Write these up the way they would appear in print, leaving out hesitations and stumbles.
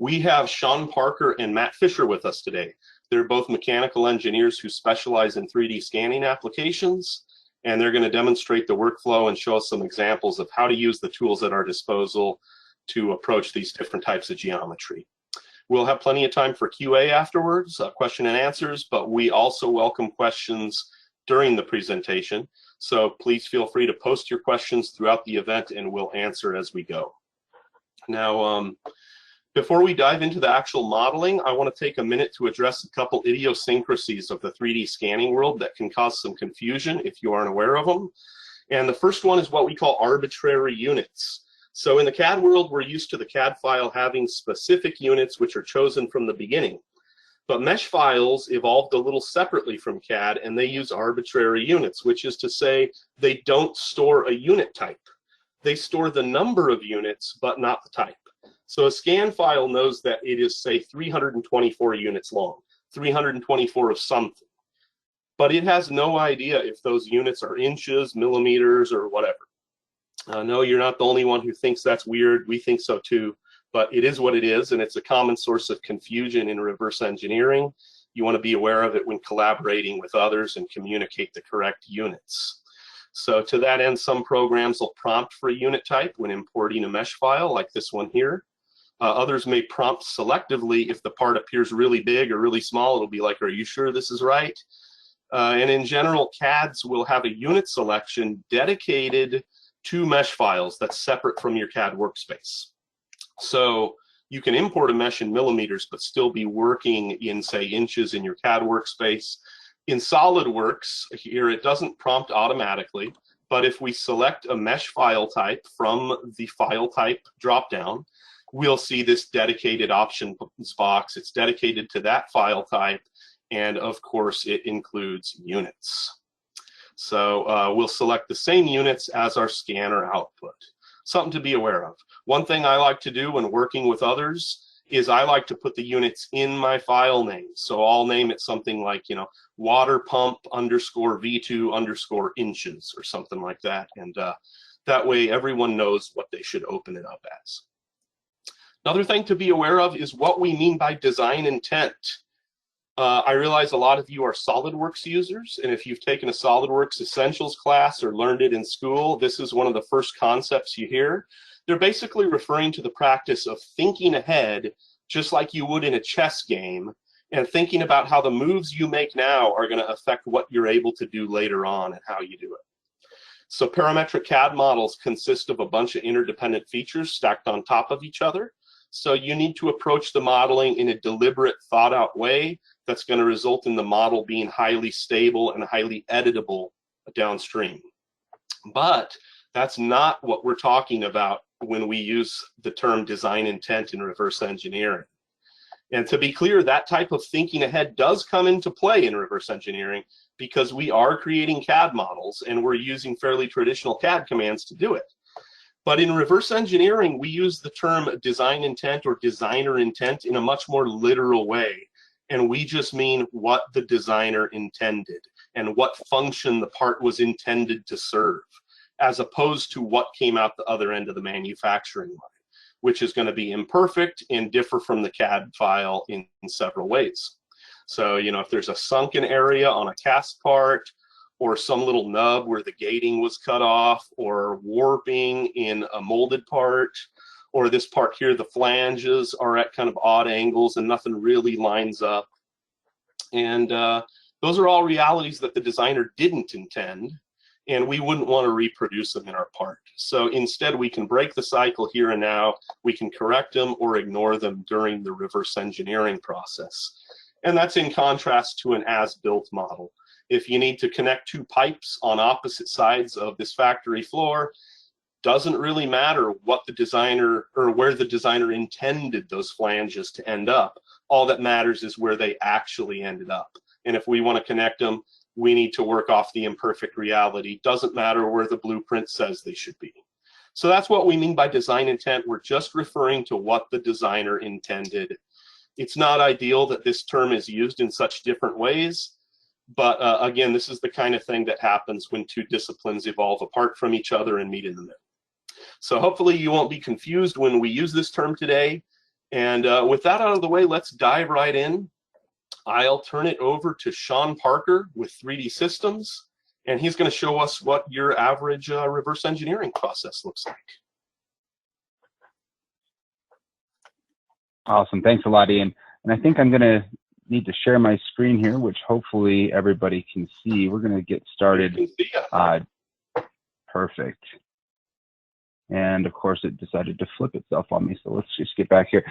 We have Sean Parker and Matt Fisher with us today. They're both mechanical engineers who specialize in 3D scanning applications, and they're going to demonstrate the workflow and show us some examples of how to use the tools at our disposal to approach these different types of geometry. We'll have plenty of time for QA afterwards, question and answers, but we also welcome questions during the presentation. So please feel free to post your questions throughout the event and we'll answer as we go. Now, before we dive into the actual modeling, I want to take a minute to address a couple idiosyncrasies of the 3D scanning world that can cause some confusion if you aren't aware of them. And the first one is what we call arbitrary units. So in the CAD world, we're used to the CAD file having specific units which are chosen from the beginning. But mesh files evolved a little separately from CAD, and they use arbitrary units, which is to say they don't store a unit type. They store the number of units, but not the type. So a scan file knows that it is, say, 324 units long, 324 of something. But it has no idea if those units are inches, millimeters, or whatever. No, you're not the only one who thinks that's weird. We think so too, but it is what it is, and it's a common source of confusion in reverse engineering. You want to be aware of it when collaborating with others and communicate the correct units. So to that end, some programs will prompt for a unit type when importing a mesh file, like this one here. Others may prompt selectively if the part appears really big or really small. It'll be like, are you sure this is right? And in general, CADs will have a unit selection dedicated to mesh files that's separate from your CAD workspace. So you can import a mesh in millimeters, but still be working in, say, inches in your CAD workspace. In Solidworks, here it doesn't prompt automatically, but if we select a mesh file type from the file type dropdown, we'll see this dedicated options box. It's dedicated to that file type, and of course, it includes units. So we'll select the same units as our scanner output. Something to be aware of. One thing I like to do when working with others is I like to put the units in my file name. So I'll name it something like, you know, water pump underscore V2 underscore inches or something like that. And that way everyone knows what they should open it up as. Another thing to be aware of is what we mean by design intent. I realize a lot of you are SolidWorks users, and if you've taken a SolidWorks Essentials class or learned it in school, this is one of the first concepts you hear. They're basically referring to the practice of thinking ahead, just like you would in a chess game, and thinking about how the moves you make now are going to affect what you're able to do later on and how you do it. So parametric CAD models consist of a bunch of interdependent features stacked on top of each other. So you need to approach the modeling in a deliberate, thought-out way that's going to result in the model being highly stable and highly editable downstream. But that's not what we're talking about when we use the term design intent in reverse engineering. And to be clear, that type of thinking ahead does come into play in reverse engineering because we are creating CAD models and we're using fairly traditional CAD commands to do it. But in reverse engineering, we use the term design intent or designer intent in a much more literal way. And we just mean what the designer intended and what function the part was intended to serve, as opposed to what came out the other end of the manufacturing line, which is going to be imperfect and differ from the CAD file in several ways. So, you know, if there's a sunken area on a cast part, or some little nub where the gating was cut off, or warping in a molded part, or this part here, the flanges are at kind of odd angles and nothing really lines up. And those are all realities that the designer didn't intend, and we wouldn't want to reproduce them in our part. So instead, we can break the cycle here and now. We can correct them or ignore them during the reverse engineering process. And that's in contrast to an as-built model. If you need to connect two pipes on opposite sides of this factory floor, doesn't really matter what the designer or where the designer intended those flanges to end up. All that matters is where they actually ended up. And if we want to connect them, we need to work off the imperfect reality. Doesn't matter where the blueprint says they should be. So that's what we mean by design intent. We're just referring to what the designer intended. It's not ideal that this term is used in such different ways. But again, this is the kind of thing that happens when two disciplines evolve apart from each other and meet in the middle. So hopefully you won't be confused when we use this term today. And with that out of the way, let's dive right in. I'll turn it over to Sean Parker with 3D Systems, and he's going to show us what your average reverse engineering process looks like. Awesome. Thanks a lot, Ian. And I think I'm going to need to share my screen here, which hopefully everybody can see. We're going to get started. Perfect. And of course, it decided to flip itself on me. So let's just get back here.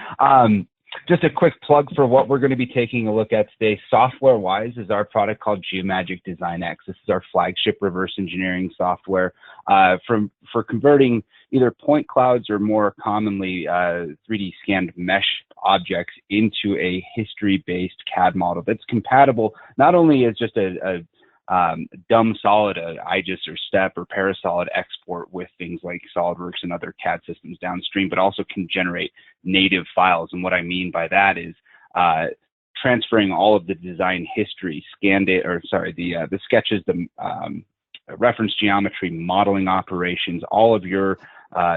Just a quick plug for what we're going to be taking a look at today. Software-wise is our product called Geomagic Design X. This is our flagship reverse engineering software for converting either point clouds or more commonly 3D scanned mesh objects into a history-based CAD model that's compatible not only as just a dumb solid, IGES or STEP or Parasolid export with things like Solidworks and other CAD systems downstream, but also can generate native files. And what I mean by that is transferring all of the design history, the sketches, the reference geometry, modeling operations, all of your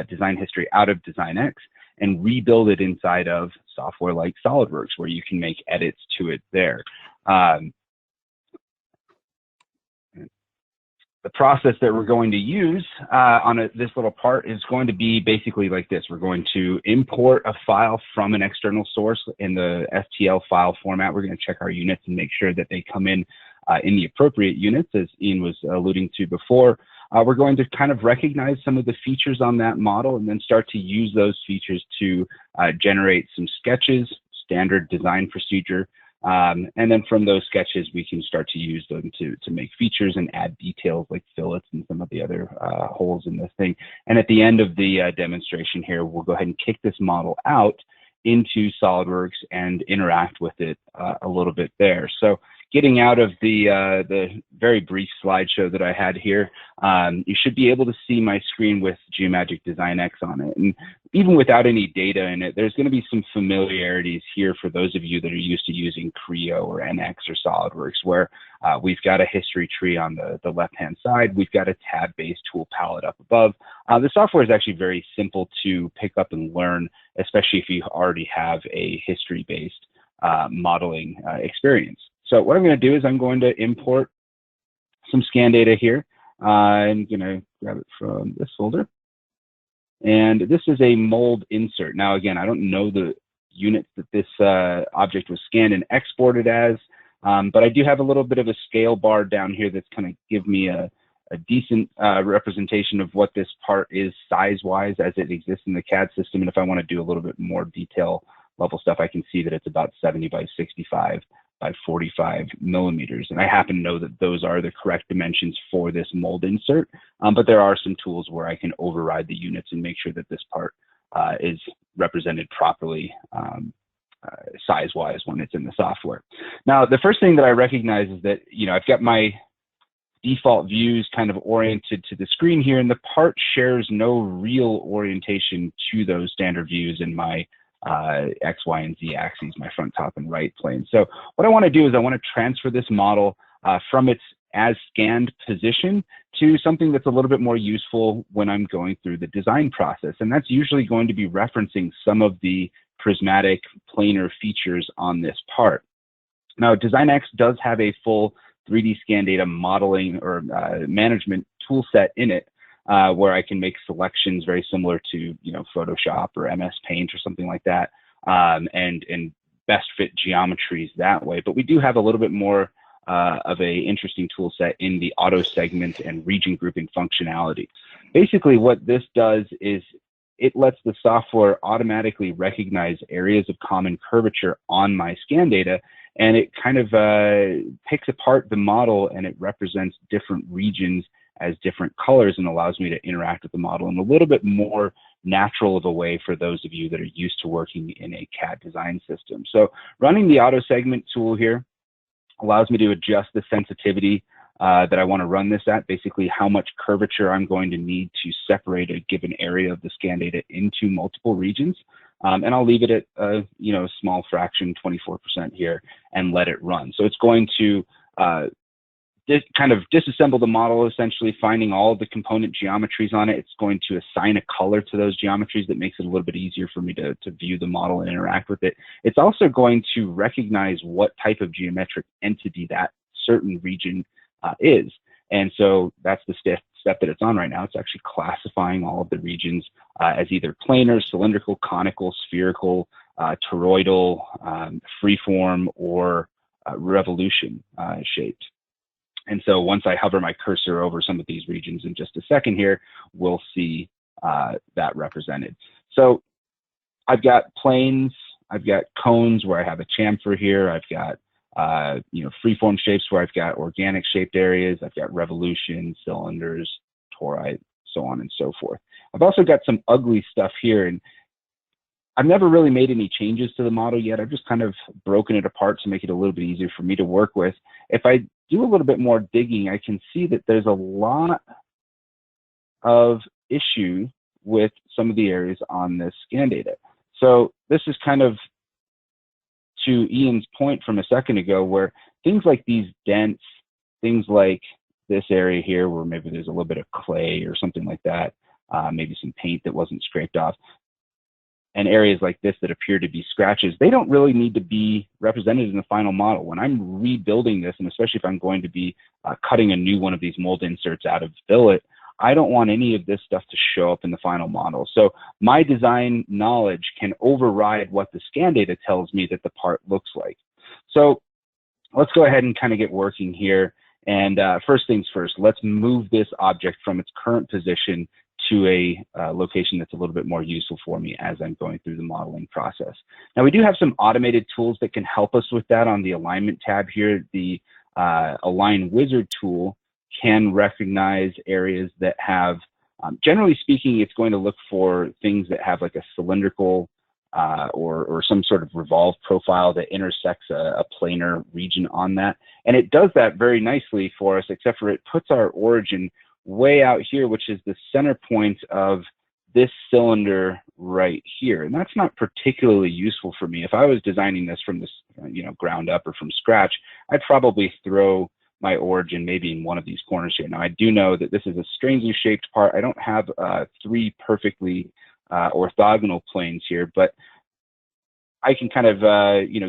design history out of Design X and rebuild it inside of software like Solidworks, where you can make edits to it there. The process that we're going to use on this little part is going to be basically like this. We're going to import a file from an external source in the STL file format. We're going to check our units and make sure that they come in the appropriate units, as Ian was alluding to before. We're going to kind of recognize some of the features on that model and then start to use those features to generate some sketches, standard design procedure. And then from those sketches, we can start to use them to make features and add details like fillets and some of the other holes in this thing. And at the end of the demonstration here, we'll go ahead and kick this model out into SolidWorks and interact with it a little bit there. So getting out of the very brief slideshow that I had here, you should be able to see my screen with Geomagic Design X on it. And even without any data in it, there's going to be some familiarities here for those of you that are used to using Creo or NX or SolidWorks, where we've got a history tree on the left-hand side. We've got a tab-based tool palette up above. The software is actually very simple to pick up and learn, especially if you already have a history-based modeling experience. So what I'm going to do is I'm going to import some scan data here. I'm going to grab it from this folder. And this is a mold insert. Now, again, I don't know the units that this object was scanned and exported as, but I do have a little bit of a scale bar down here that's kind of give me a decent representation of what this part is size-wise as it exists in the CAD system. And if I want to do a little bit more detail level stuff, I can see that it's about 70 by 65 by 45 millimeters. And I happen to know that those are the correct dimensions for this mold insert, but there are some tools where I can override the units and make sure that this part is represented properly size-wise when it's in the software. Now, the first thing that I recognize is that, I've got my default views kind of oriented to the screen here, and the part shares no real orientation to those standard views in my X, Y, and Z axes, my front, top, and right plane. So what I want to do is I want to transfer this model from its as scanned position to something that's a little bit more useful when I'm going through the design process. And that's usually going to be referencing some of the prismatic planar features on this part. Now, Design X does have a full 3D scan data modeling or management tool set in it, where I can make selections very similar to, Photoshop or MS Paint or something like that, and best fit geometries that way. But we do have a little bit more of a interesting tool set in the auto segment and region grouping functionality. Basically, what this does is it lets the software automatically recognize areas of common curvature on my scan data, and it kind of picks apart the model and it represents different regions as different colors and allows me to interact with the model in a little bit more natural of a way for those of you that are used to working in a CAD design system. So running the auto segment tool here allows me to adjust the sensitivity that I want to run this at, basically how much curvature I'm going to need to separate a given area of the scan data into multiple regions. And I'll leave it at a small fraction, 24% here, and let it run. So it's going to kind of disassemble the model, essentially finding all of the component geometries on it. It's going to assign a color to those geometries that makes it a little bit easier for me to view the model and interact with it. It's also going to recognize what type of geometric entity that certain region is. And so that's the step that it's on right now. It's actually classifying all of the regions as either planar, cylindrical, conical, spherical, toroidal, freeform, or revolution shaped. And so once I hover my cursor over some of these regions in just a second here, we'll see that represented. So I've got planes, I've got cones where I have a chamfer here, I've got freeform shapes where I've got organic shaped areas, I've got revolution, cylinders, toroid, so on and so forth. I've also got some ugly stuff here, and I've never really made any changes to the model yet. I've just kind of broken it apart to make it a little bit easier for me to work with. If I do a little bit more digging, I can see that there's a lot of issue with some of the areas on this scan data. So this is kind of to Ian's point from a second ago, where things like these dents, things like this area here where maybe there's a little bit of clay or something like that, maybe some paint that wasn't scraped off, and areas like this that appear to be scratches, they don't really need to be represented in the final model. When I'm rebuilding this, and especially if I'm going to be cutting a new one of these mold inserts out of billet, I don't want any of this stuff to show up in the final model. So my design knowledge can override what the scan data tells me that the part looks like. So let's go ahead and kind of get working here. And first things first, let's move this object from its current position to a location that's a little bit more useful for me as I'm going through the modeling process. Now, we do have some automated tools that can help us with that on the alignment tab here. The Align Wizard tool can recognize areas that have, generally speaking, it's going to look for things that have like a cylindrical or some sort of revolve profile that intersects a planar region on that. And it does that very nicely for us, except for it puts our origin way out here, which is the center point of this cylinder right here. And that's not particularly useful for me. If I was designing this from this, ground up or from scratch, I'd probably throw my origin maybe in one of these corners here. Now, I do know that this is a strangely shaped part. I don't have 3 perfectly orthogonal planes here, but I can kind of,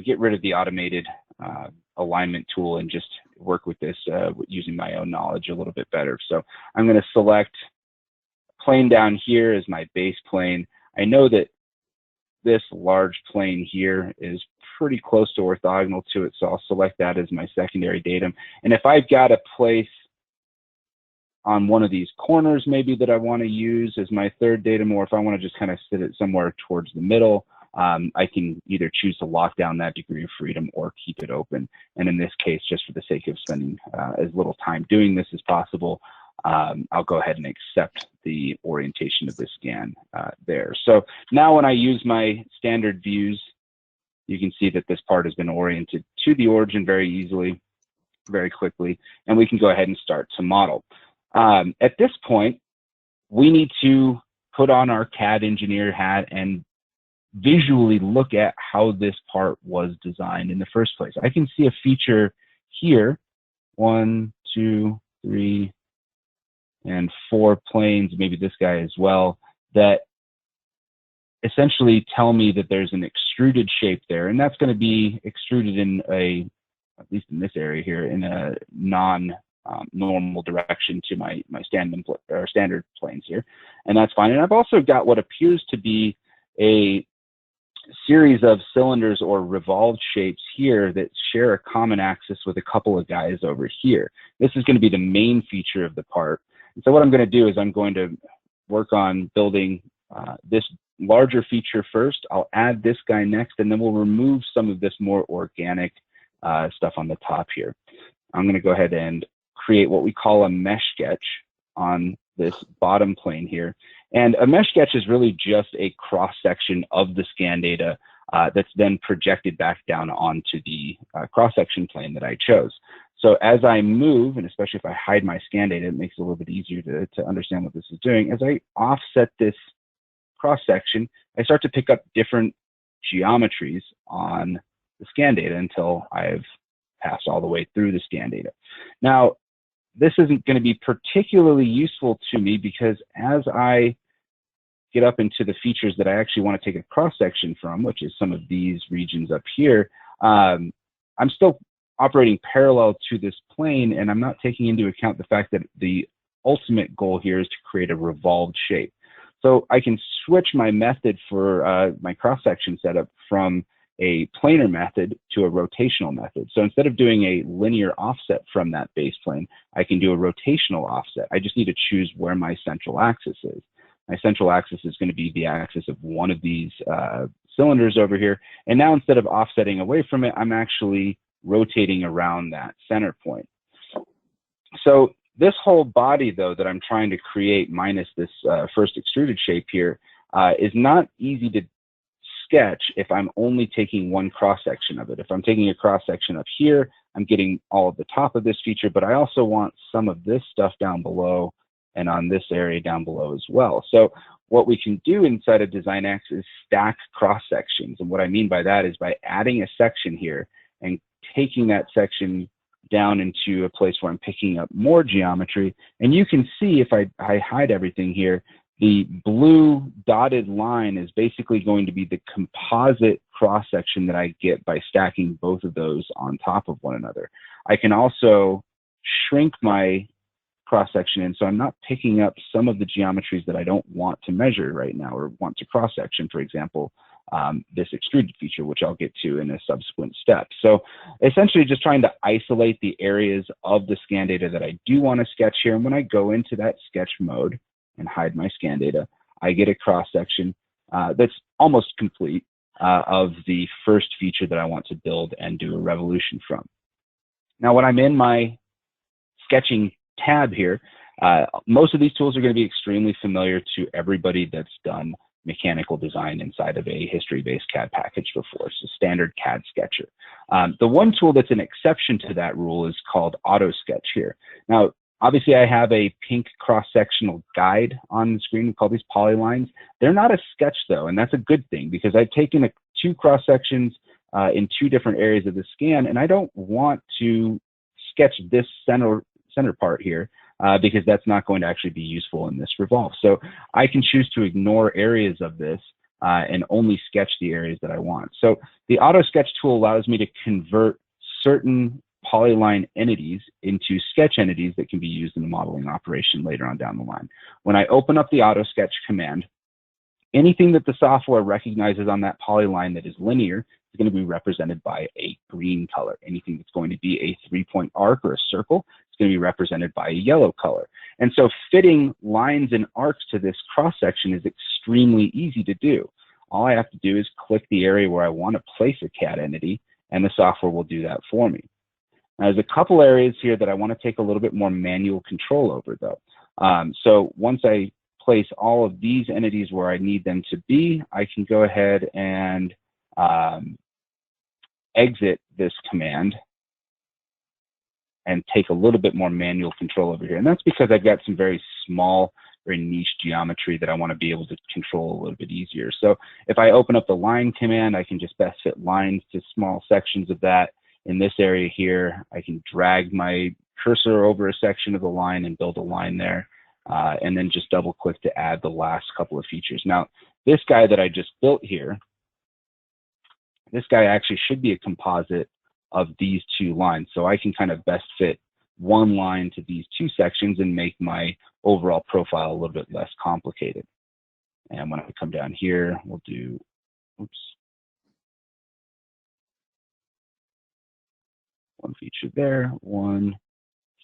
get rid of the automated alignment tool and just work with this using my own knowledge a little bit better. So I'm going to select plane down here as my base plane. I know that this large plane here is pretty close to orthogonal to it, so I'll select that as my secondary datum. And if I've got a place on one of these corners maybe that I want to use as my third datum, or if I want to just kind of sit it somewhere towards the middle, I can either choose to lock down that degree of freedom or keep it open. And in this case, just for the sake of spending as little time doing this as possible, I'll go ahead and accept the orientation of the scan there. So now when I use my standard views, you can see that this part has been oriented to the origin very easily, very quickly, and we can go ahead and start to model. At this point, we need to put on our CAD engineer hat and visually look at how this part was designed in the first place. I can see a feature here, 1, 2, 3, and 4 planes, maybe this guy as well, that essentially tell me that there's an extruded shape there, and that's going to be extruded in at least in this area here, in a non-normal direction to my standard planes here, and that's fine. And I've also got what appears to be a series of cylinders or revolved shapes here that share a common axis with a couple of guys over here. This is going to be the main feature of the part. And so what I'm going to do is I'm going to work on building this larger feature first. I'll add this guy next, and then we'll remove some of this more organic stuff on the top here. I'm going to go ahead and create what we call a mesh sketch on this bottom plane here. And a mesh sketch is really just a cross-section of the scan data that's then projected back down onto the cross-section plane that I chose. So as I move, and especially if I hide my scan data, it makes it a little bit easier to understand what this is doing. As I offset this cross-section, I start to pick up different geometries on the scan data until I've passed all the way through the scan data. Now, this isn't going to be particularly useful to me because as I get up into the features that I actually want to take a cross-section from, which is some of these regions up here, I'm still operating parallel to this plane, and I'm not taking into account the fact that the ultimate goal here is to create a revolved shape. So I can switch my method for my cross-section setup from a planar method to a rotational method. So instead of doing a linear offset from that base plane, I can do a rotational offset. I just need to choose where my central axis is. My central axis is going to be the axis of one of these cylinders over here. And now instead of offsetting away from it, I'm actually rotating around that center point. So this whole body, though, that I'm trying to create minus this first extruded shape here is not easy to sketch if I'm only taking one cross-section of it. If I'm taking a cross-section up here, I'm getting all of the top of this feature, but I also want some of this stuff down below and on this area down below as well. So what we can do inside of DesignX is stack cross-sections. And what I mean by that is by adding a section here and taking that section down into a place where I'm picking up more geometry. And you can see if I hide everything here, the blue dotted line is basically going to be the composite cross-section that I get by stacking both of those on top of one another. I can also shrink my cross-section in, so I'm not picking up some of the geometries that I don't want to measure right now or want to cross-section, for example, this extruded feature, which I'll get to in a subsequent step. So essentially just trying to isolate the areas of the scan data that I do want to sketch here. And when I go into that sketch mode and hide my scan data, I get a cross-section that's almost complete of the first feature that I want to build and do a revolution from. Now, when I'm in my sketching tab here, most of these tools are going to be extremely familiar to everybody that's done mechanical design inside of a history-based CAD package before, so standard CAD sketcher. The one tool that's an exception to that rule is called Autosketch here. Now, obviously I have a pink cross-sectional guide on the screen. We call these polylines. They're not a sketch though, and that's a good thing because I've taken two cross-sections in two different areas of the scan, and I don't want to sketch this center part here because that's not going to actually be useful in this revolve. So I can choose to ignore areas of this and only sketch the areas that I want. So the Autosketch tool allows me to convert certain polyline entities into sketch entities that can be used in the modeling operation later on down the line. When I open up the Autosketch command, anything that the software recognizes on that polyline that is linear is going to be represented by a green color. Anything that's going to be a three-point arc or a circle is going to be represented by a yellow color. And so fitting lines and arcs to this cross-section is extremely easy to do. All I have to do is click the area where I want to place a CAD entity, and the software will do that for me. Now, there's a couple areas here that I want to take a little bit more manual control over, though. So once I place all of these entities where I need them to be, I can go ahead and exit this command and take a little bit more manual control over here. And that's because I've got some very small, very niche geometry that I want to be able to control a little bit easier. So if I open up the line command, I can just best fit lines to small sections of that. In this area here, I can drag my cursor over a section of the line and build a line there. And then just double click to add the last couple of features. Now, this guy that I just built here, this guy actually should be a composite of these two lines. So I can kind of best fit one line to these two sections and make my overall profile a little bit less complicated. And when I come down here, we'll do, one feature there, one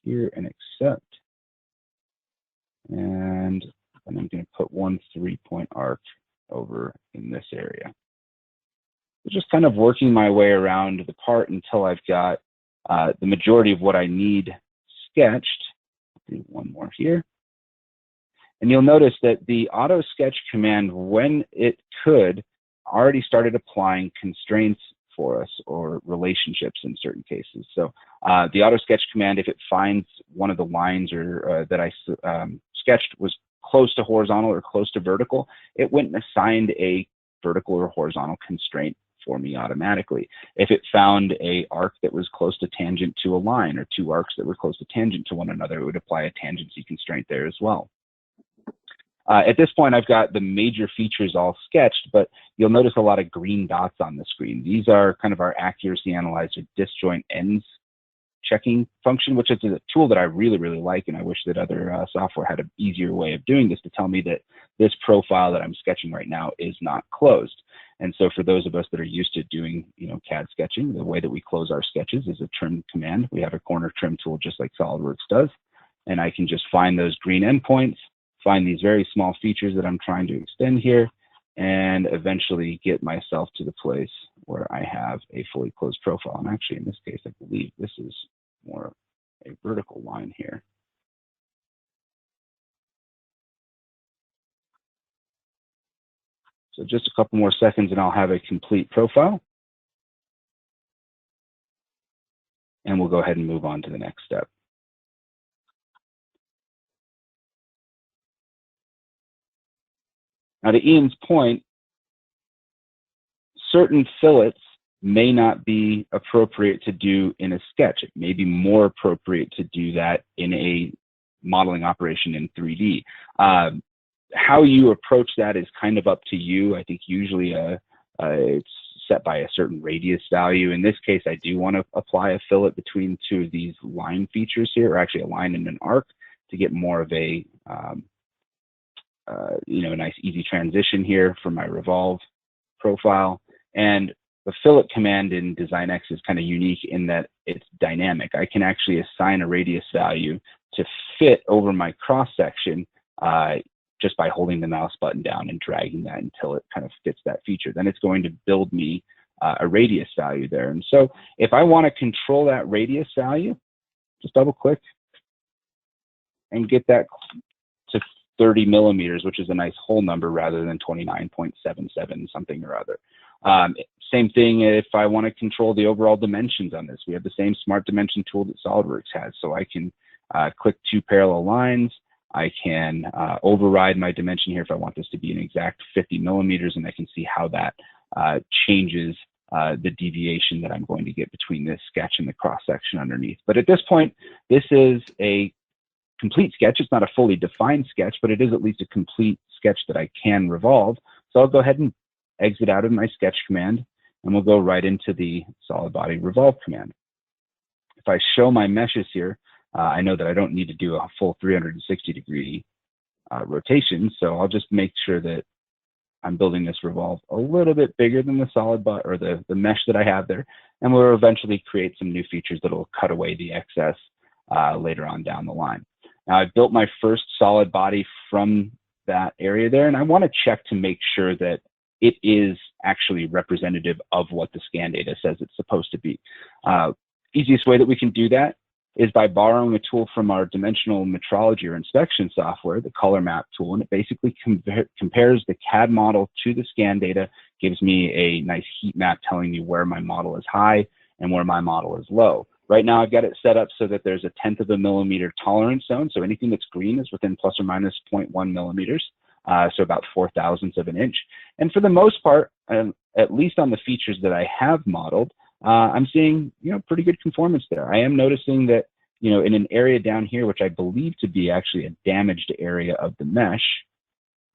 here, and accept. And then I'm going to put one three-point arc over in this area. So just kind of working my way around the part until I've got the majority of what I need sketched. I'll do one more here. And you'll notice that the Autosketch command, when it could, already started applying constraints for us or relationships in certain cases. So the Autosketch command, if it finds one of the lines or that I sketched was close to horizontal or close to vertical, it went and assigned a vertical or horizontal constraint for me automatically. If it found a arc that was close to tangent to a line, or two arcs that were close to tangent to one another, it would apply a tangency constraint there as well. At this point, I've got the major features all sketched, but you'll notice a lot of green dots on the screen. These are kind of our accuracy analyzer disjoint ends checking function, which is a tool that I really, really like, and I wish that other software had an easier way of doing this to tell me that this profile that I'm sketching right now is not closed. And so for those of us that are used to doing, CAD sketching, the way that we close our sketches is a trim command. We have a corner trim tool just like Solidworks does, and I can just find those green endpoints, find these very small features that I'm trying to extend here, and eventually get myself to the place where I have a fully closed profile. And actually, in this case, I believe this is more a vertical line here. So just a couple more seconds and I'll have a complete profile. And we'll go ahead and move on to the next step. Now, to Ian's point, certain fillets may not be appropriate to do in a sketch. It may be more appropriate to do that in a modeling operation in 3D. How you approach that is kind of up to you. I think usually it's set by a certain radius value. In this case, I do want to apply a fillet between two of these line features here, or actually a line and an arc, to get more of a a nice easy transition here for my Revolve profile. And the fillet command in DesignX is kind of unique in that it's dynamic. I can actually assign a radius value to fit over my cross section just by holding the mouse button down and dragging that until it kind of fits that feature. Then it's going to build me a radius value there. And so if I want to control that radius value, just double click and get that to 30 millimeters, which is a nice whole number rather than 29.77 something or other. Same thing if I want to control the overall dimensions on this. We have the same smart dimension tool that SolidWorks has. So I can click two parallel lines. I can override my dimension here if I want this to be an exact 50 millimeters, and I can see how that changes the deviation that I'm going to get between this sketch and the cross section underneath. But at this point, this is a complete sketch. It's not a fully defined sketch, but it is at least a complete sketch that I can revolve. So I'll go ahead and exit out of my sketch command, and we'll go right into the solid body revolve command. If I show my meshes here, I know that I don't need to do a full 360-degree rotation, so I'll just make sure that I'm building this revolve a little bit bigger than the solid body or the mesh that I have there, and we'll eventually create some new features that will cut away the excess later on down the line. Now, I built my first solid body from that area there, and I want to check to make sure that it is actually representative of what the scan data says it's supposed to be. Easiest way that we can do that is by borrowing a tool from our dimensional metrology or inspection software, the color map tool, and it basically compares the CAD model to the scan data, gives me a nice heat map telling me where my model is high and where my model is low. Right now, I've got it set up so that there's a 1/10 of a millimeter tolerance zone, so anything that's green is within plus or minus 0.1 millimeters, so about 0.004 of an inch. And for the most part, at least on the features that I have modeled, I'm seeing, pretty good conformance there. I am noticing that, in an area down here, which I believe to be actually a damaged area of the mesh,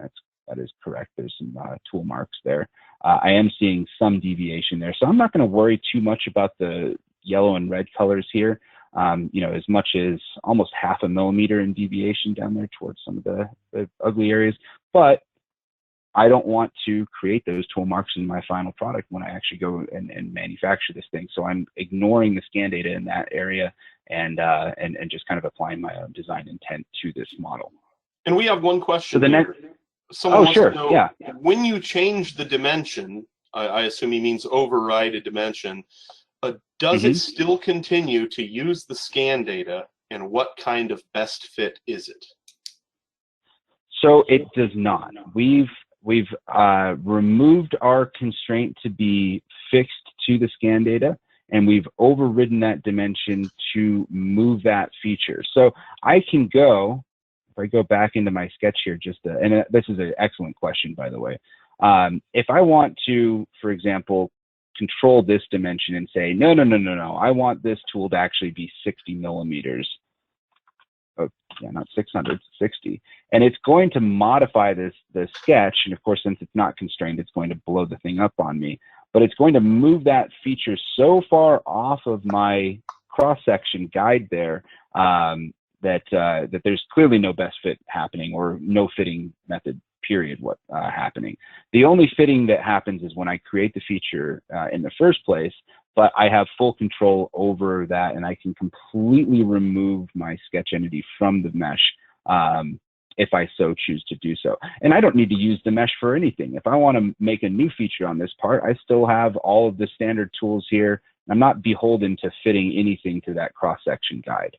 that is correct. There's some tool marks there. I am seeing some deviation there. So I'm not going to worry too much about the yellow and red colors here, as much as almost 0.5 millimeter in deviation down there towards some of the ugly areas. But I don't want to create those tool marks in my final product when I actually go and manufacture this thing. So I'm ignoring the scan data in that area and just kind of applying my own design intent to this model. And we have one question. So the next, someone wants sure, to know, yeah. When you change the dimension, I assume he means override a dimension, does it still continue to use the scan data, and what kind of best fit is it? So it does not. We've removed our constraint to be fixed to the scan data, and we've overridden that dimension to move that feature. So I can go, if I go back into my sketch here, and this is an excellent question, by the way. If I want to, for example, control this dimension and say, no, no, no, no, no, I want this tool to actually be 60 millimeters. Oh, yeah, not 600, 60. And it's going to modify the sketch. And of course, since it's not constrained, it's going to blow the thing up on me. But it's going to move that feature so far off of my cross-section guide there that there's clearly no best fit happening, or no fitting method, period, happening. The only fitting that happens is when I create the feature in the first place, but I have full control over that, and I can completely remove my sketch entity from the mesh if I so choose to do so. And I don't need to use the mesh for anything. If I want to make a new feature on this part, I still have all of the standard tools here. I'm not beholden to fitting anything to that cross-section guide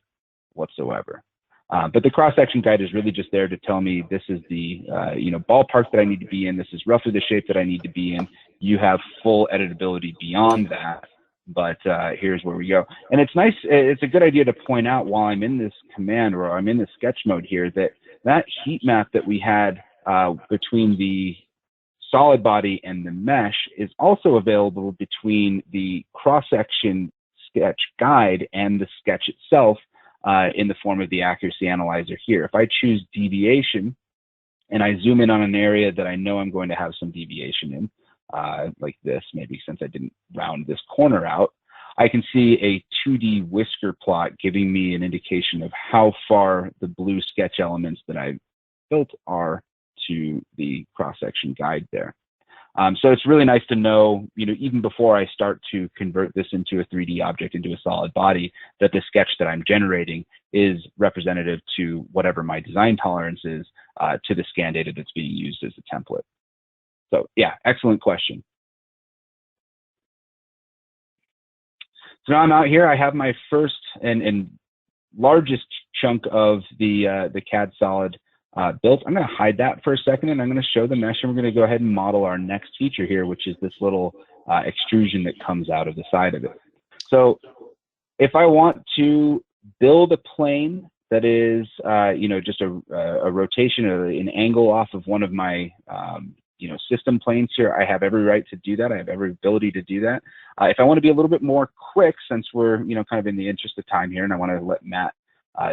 whatsoever. But the cross-section guide is really just there to tell me this is the ballpark that I need to be in. This is roughly the shape that I need to be in. You have full editability beyond that, but here's where we go. And it's nice, it's a good idea to point out while I'm in this command, or I'm in the sketch mode here, that heat map that we had between the solid body and the mesh is also available between the cross-section sketch guide and the sketch itself in the form of the accuracy analyzer here. If I choose deviation and I zoom in on an area that I know I'm going to have some deviation in, like this, maybe since I didn't round this corner out, I can see a 2D whisker plot giving me an indication of how far the blue sketch elements that I built are to the cross-section guide there. So it's really nice to know, even before I start to convert this into a 3D object, into a solid body, that the sketch that I'm generating is representative to whatever my design tolerance is to the scan data that's being used as a template. So yeah, excellent question. So now I'm out here. I have my first and largest chunk of the CAD solid built. I'm going to hide that for a second, and I'm going to show the mesh, and we're going to go ahead and model our next feature here, which is this little extrusion that comes out of the side of it. So if I want to build a plane that is, just a rotation or an angle off of one of my, system planes here, I have every right to do that. I have every ability to do that. If I want to be a little bit more quick, since we're, kind of in the interest of time here, and I want to let Matt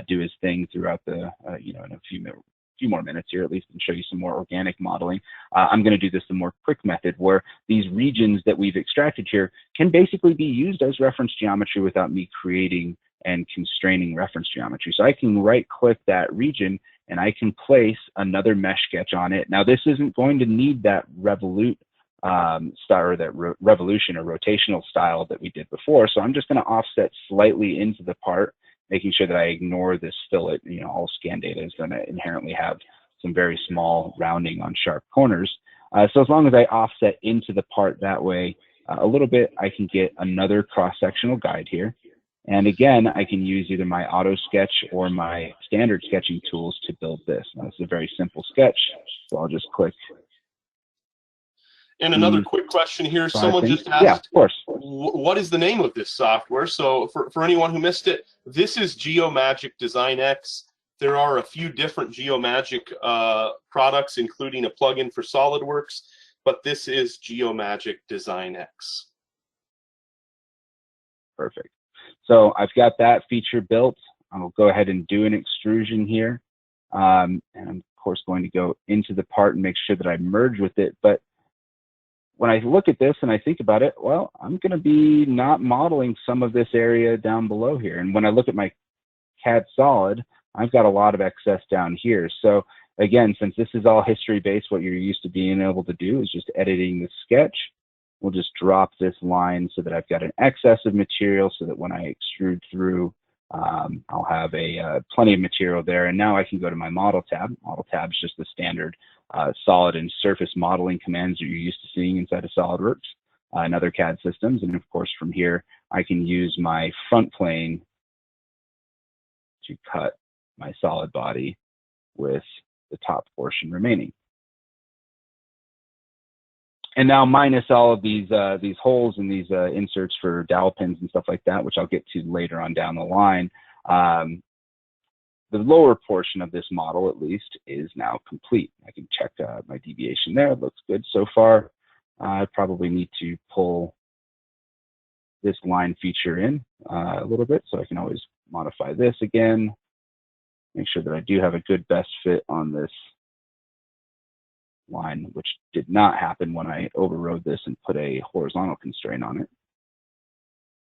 do his thing throughout the, in a few more minutes here at least, and show you some more organic modeling. I'm going to do this the more quick method, where these regions that we've extracted here can basically be used as reference geometry without me creating and constraining reference geometry. So I can right click that region and I can place another mesh sketch on it. Now this isn't going to need that revolution or rotational style that we did before. So I'm just going to offset slightly into the part, making sure that I ignore this fillet. All scan data is going to inherently have some very small rounding on sharp corners. So as long as I offset into the part that way a little bit, I can get another cross-sectional guide here. And again, I can use either my Autosketch or my standard sketching tools to build this. Now, this is a very simple sketch, so I'll just click. And another quick question here. Someone just asked, yeah, of course, what is the name of this software? So for anyone who missed it, this is GeoMagick Design X. There are a few different GeoMagick products, including a plugin for Solidworks, but this is GeoMagick Design X. Perfect. So I've got that feature built. I'll go ahead and do an extrusion here. And I'm, of course, going to go into the part and make sure that I merge with it. But when I look at this and I think about it, well, I'm going to be not modeling some of this area down below here. And when I look at my CAD solid, I've got a lot of excess down here. So again, since this is all history-based, what you're used to being able to do is just editing the sketch. We'll just drop this line so that I've got an excess of material, so that when I extrude through, I'll have plenty of material there. And now I can go to my model tab. Model tab is just the standard solid and surface modeling commands that you're used to seeing inside of SolidWorks and other CAD systems. And of course, from here, I can use my front plane to cut my solid body with the top portion remaining. And now, minus all of these holes and these inserts for dowel pins and stuff like that, which I'll get to later on down the line, the lower portion of this model, at least, is now complete. I can check my deviation there. It looks good so far. I probably need to pull this line feature in a little bit, so I can always modify this again, make sure that I do have a good best fit on this line, which did not happen when I overrode this and put a horizontal constraint on it.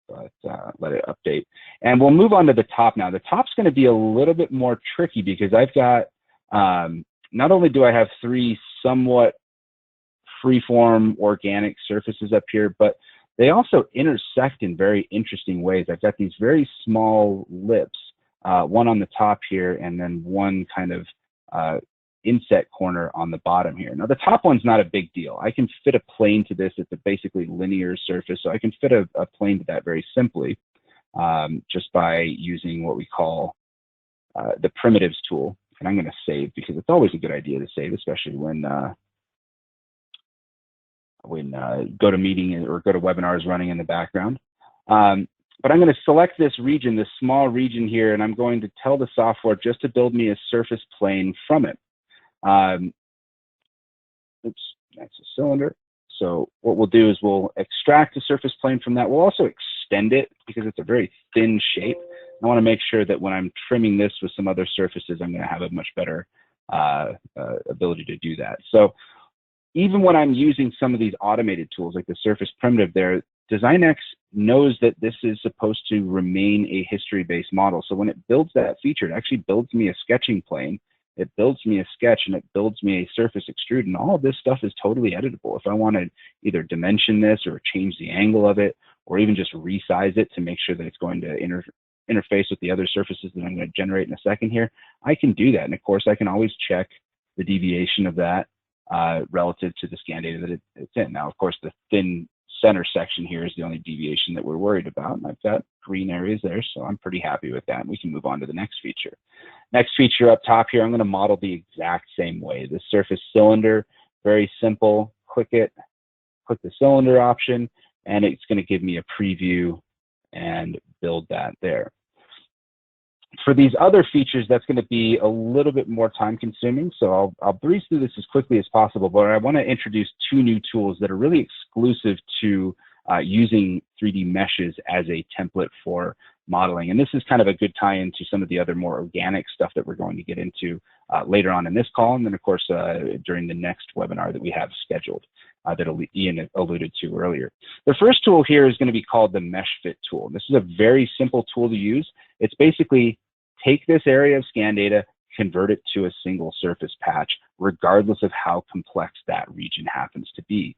But let it update. And we'll move on to the top now. The top's going to be a little bit more tricky because I've got, not only do I have 3 somewhat freeform organic surfaces up here, but they also intersect in very interesting ways. I've got these very small lips, one on the top here, and then one kind of inset corner on the bottom here. Now the top one's not a big deal. I can fit a plane to this. It's a basically linear surface, so I can fit a plane to that very simply just by using what we call the primitives tool. And I'm going to save because it's always a good idea to save, especially when GoToMeeting or GoToWebinar is running in the background. But I'm going to select this region, this small region here, and I'm going to tell the software just to build me a surface plane from it. Oops, that's a cylinder. So what we'll do is we'll extract a surface plane from that. We'll also extend it because it's a very thin shape. I want to make sure that when I'm trimming this with some other surfaces, I'm going to have a much better ability to do that. So even when I'm using some of these automated tools like the surface primitive there, DesignX knows that this is supposed to remain a history-based model. So when it builds that feature, it actually builds me a sketching plane, it builds me a sketch, and it builds me a surface extrude. And all of this stuff is totally editable. If I want to either dimension this or change the angle of it, or even just resize it to make sure that it's going to interface with the other surfaces that I'm going to generate in a second here, I can do that. And of course, I can always check the deviation of that relative to the scan data that it's in. Now, of course, the thin center section here is the only deviation that we're worried about. And I've got green areas there, so I'm pretty happy with that. And we can move on to the next feature. Next feature up top here, I'm going to model the exact same way. The surface cylinder, very simple. Click it, click the cylinder option, and it's going to give me a preview and build that there. For these other features, that's going to be a little bit more time consuming, so I'll breeze through this as quickly as possible, but I want to introduce 2 new tools that are really exclusive to using 3D meshes as a template for modeling. And this is kind of a good tie-in to some of the other more organic stuff that we're going to get into later on in this call, and then of course during the next webinar that we have scheduled that Ian alluded to earlier. The first tool here is going to be called the Mesh Fit tool. This is a very simple tool to use. It's basically take this area of scan data, convert it to a single surface patch, regardless of how complex that region happens to be.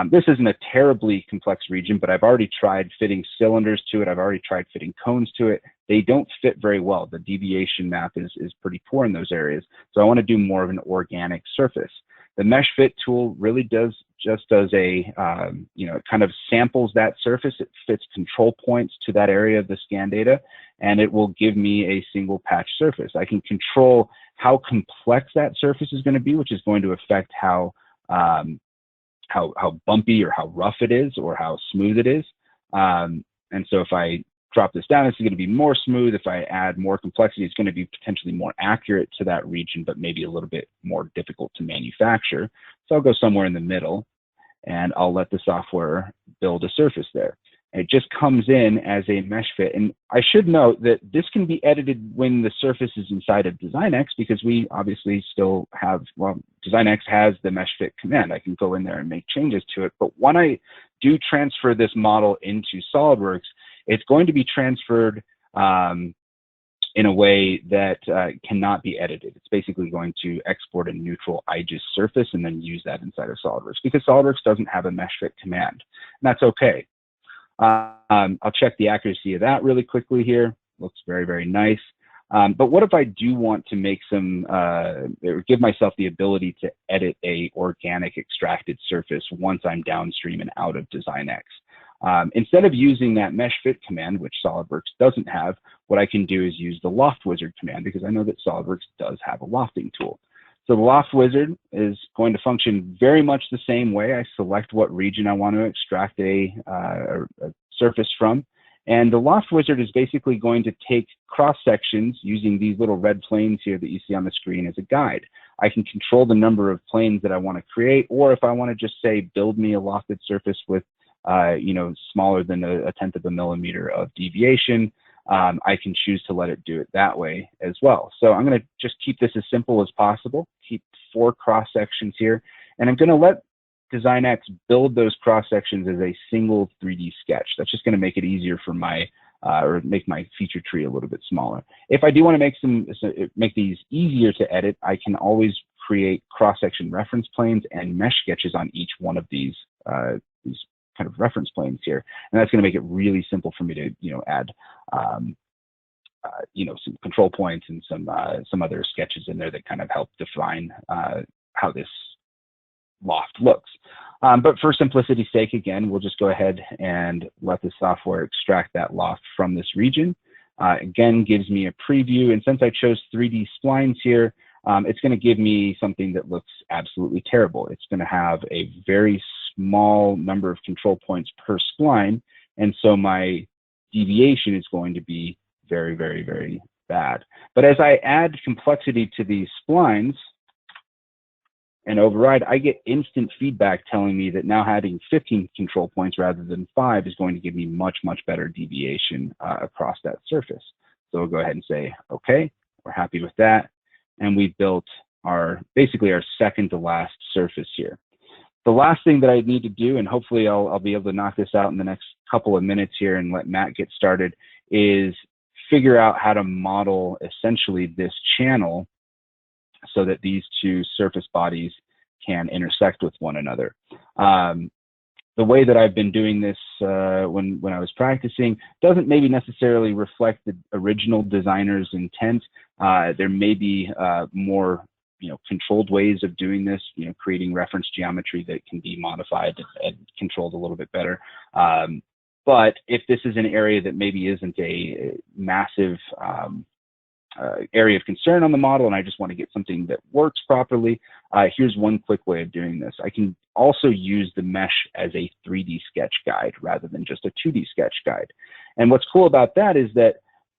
This isn't a terribly complex region, but I've already tried fitting cylinders to it. I've already tried fitting cones to it. They don't fit very well. The deviation map is pretty poor in those areas. So I want to do more of an organic surface. The Mesh Fit tool really does a, it kind of samples that surface. It fits control points to that area of the scan data, and it will give me a single patch surface. I can control how complex that surface is going to be, which is going to affect how bumpy or how rough it is or how smooth it is. And so if I drop this down, it's going to be more smooth. If I add more complexity, it's going to be potentially more accurate to that region, but maybe a little bit more difficult to manufacture. So I'll go somewhere in the middle, and I'll let the software build a surface there. And it just comes in as a mesh fit. And I should note that this can be edited when the surface is inside of DesignX, because we obviously still have, well, DesignX has the mesh fit command. I can go in there and make changes to it. But when I do transfer this model into Solidworks, it's going to be transferred in a way that cannot be edited. It's basically going to export a neutral IGES surface and then use that inside of Solidworks, because Solidworks doesn't have a mesh fit command. And that's okay. I'll check the accuracy of that really quickly here. Looks very, very nice. But what if I do want to make some, or give myself the ability to edit a organic extracted surface once I'm downstream and out of DesignX? Instead of using that mesh fit command, which SolidWorks doesn't have, what I can do is use the Loft Wizard command, because I know that SolidWorks does have a lofting tool. So the Loft Wizard is going to function very much the same way. I select what region I want to extract a surface from. And the Loft Wizard is basically going to take cross sections using these little red planes here that you see on the screen as a guide. I can control the number of planes that I want to create, or if I want to just say, build me a lofted surface with you know, smaller than a tenth of a millimeter of deviation, I can choose to let it do it that way as well. So I'm going to just keep this as simple as possible, keep 4 cross sections here, and I'm going to let DesignX build those cross sections as a single 3D sketch. That's just going to make it easier for my, or make my feature tree a little bit smaller. If I do want to make these easier to edit, I can always create cross-section reference planes and mesh sketches on each one of these kind of reference planes here, and that's going to make it really simple for me to, you know, add you know, some control points and some other sketches in there that kind of help define how this loft looks. But for simplicity's sake, again, we'll just go ahead and let the software extract that loft from this region. Again, gives me a preview, and since I chose 3D splines here, it's going to give me something that looks absolutely terrible. It's going to have a very small number of control points per spline, and so my deviation is going to be very, very, very bad. But as I add complexity to these splines and override, I get instant feedback telling me that now having 15 control points rather than 5 is going to give me much, much better deviation across that surface. So we'll go ahead and say, okay, we're happy with that. And we've built basically our second to last surface here. The last thing that I need to do, and hopefully I'll be able to knock this out in the next couple of minutes here and let Matt get started, is figure out how to model essentially this channel so that these 2 surface bodies can intersect with one another. The way that I've been doing this when I was practicing doesn't maybe necessarily reflect the original designer's intent. There may be more, you know, controlled ways of doing this, you know, creating reference geometry that can be modified and controlled a little bit better. But if this is an area that maybe isn't a massive area of concern on the model, and I just want to get something that works properly, here's one quick way of doing this. I can also use the mesh as a 3D sketch guide rather than just a 2D sketch guide. And what's cool about that is that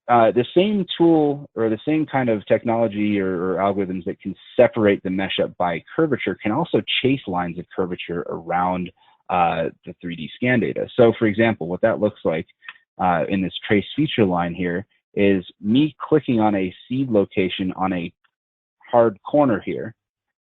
the same tool or the same kind of technology or algorithms that can separate the mesh up by curvature can also chase lines of curvature around the 3D scan data. So for example, what that looks like in this trace feature line here is me clicking on a seed location on a hard corner here,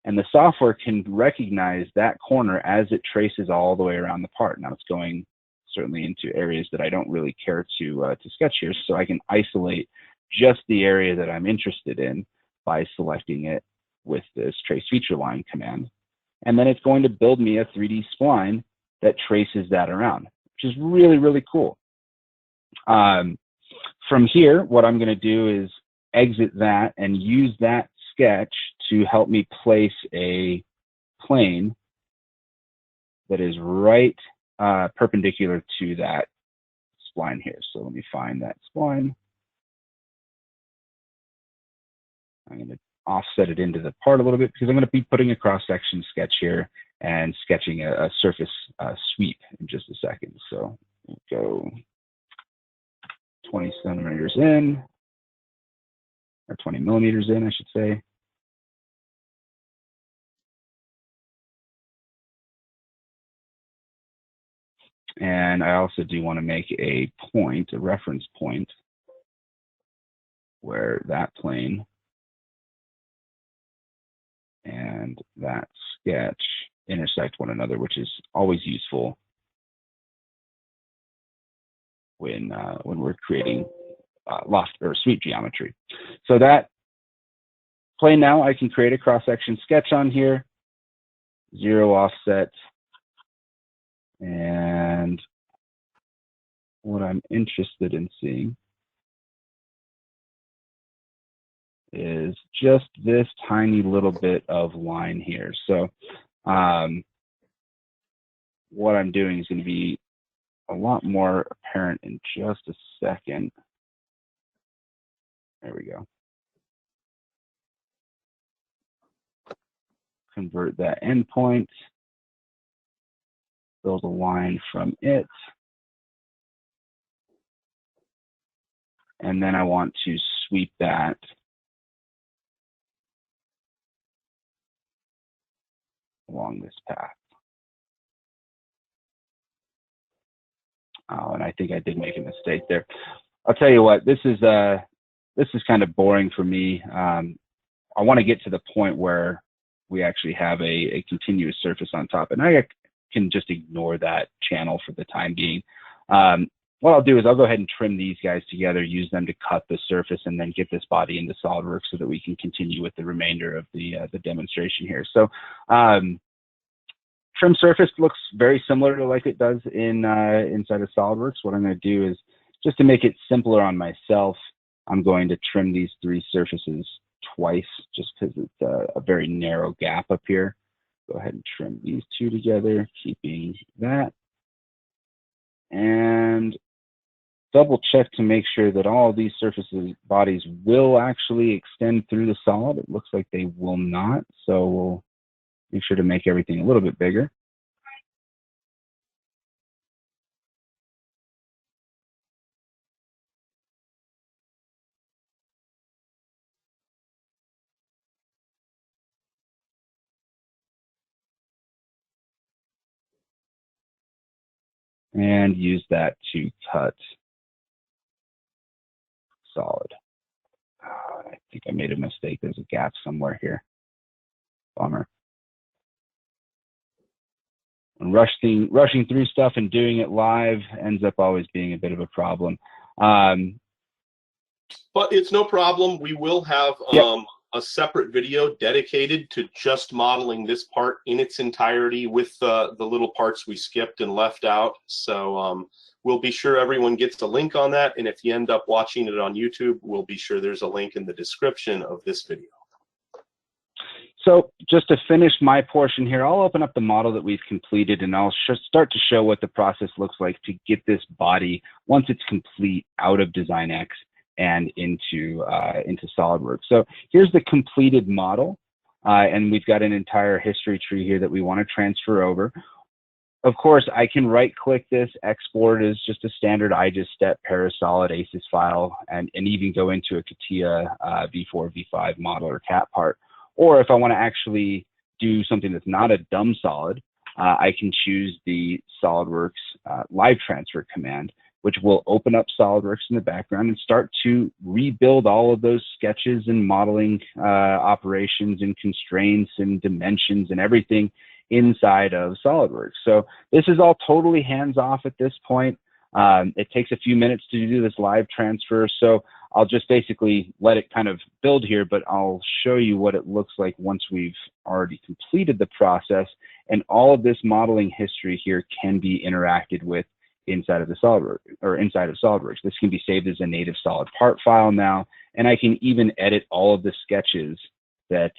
and the software can recognize that corner as it traces all the way around the part. Now it's going certainly into areas that I don't really care to sketch here, so I can isolate just the area that I'm interested in by selecting it with this trace feature line command. And then it's going to build me a 3D spline that traces that around, which is really, really cool. From here, what I'm going to do is exit that and use that sketch to help me place a plane that is right perpendicular to that spline here. So let me find that spline. I'm going to offset it into the part a little bit because I'm going to be putting a cross-section sketch here and sketching a surface sweep in just a second. So we'll go 20 centimeters in, or 20 millimeters in, I should say. And I also do want to make a point, a reference point, where that plane and that sketch intersect one another, which is always useful when we're creating loft or sweep geometry. So that plane, now I can create a cross-section sketch on here, 0 offset, and what I'm interested in seeing is just this tiny little bit of line here. So what I'm doing is going to be a lot more apparent in just a second. There we go. Convert that endpoint, build a line from it, and then I want to sweep that along this path. Oh, and I think I did make a mistake there. I'll tell you what, this is kind of boring for me. I want to get to the point where we actually have a continuous surface on top, and I can just ignore that channel for the time being. What I'll do is I'll go ahead and trim these guys together, use them to cut the surface, and then get this body into SolidWorks so that we can continue with the remainder of the demonstration here. So trim surface looks very similar to like it does inside of SolidWorks. What I'm going to do is, just to make it simpler on myself, I'm going to trim these 3 surfaces twice, just because it's a very narrow gap up here. Go ahead and trim these 2 together, keeping that. And double check to make sure that all of these surfaces bodies will actually extend through the solid. It looks like they will not, so we'll make sure to make everything a little bit bigger. And use that to cut solid. Oh, I think I made a mistake. There's a gap somewhere here. Bummer. And rushing through stuff and doing it live ends up always being a bit of a problem. But it's no problem. We will have a separate video dedicated to just modeling this part in its entirety with the little parts we skipped and left out. So we'll be sure everyone gets a link on that. And if you end up watching it on YouTube, we'll be sure there's a link in the description of this video. So just to finish my portion here, I'll open up the model that we've completed, and I'll start to show what the process looks like to get this body, once it's complete, out of DesignX and into SolidWorks. So here's the completed model, and we've got an entire history tree here that we want to transfer over. Of course, I can right-click this, export as just a standard IGES-step Parasolid ACES file, and even go into a CATIA V4, V5 model or cat part. Or if I want to actually do something that's not a dumb solid, I can choose the SolidWorks live transfer command, which will open up SolidWorks in the background and start to rebuild all of those sketches and modeling operations and constraints and dimensions and everything inside of SolidWorks. So this is all totally hands-off at this point. It takes a few minutes to do this live transfer, so I'll just basically let it kind of build here, but I'll show you what it looks like once we've already completed the process, and all of this modeling history here can be interacted with inside of the SolidWorks, or inside of SolidWorks. This can be saved as a native solid part file now, and I can even edit all of the sketches that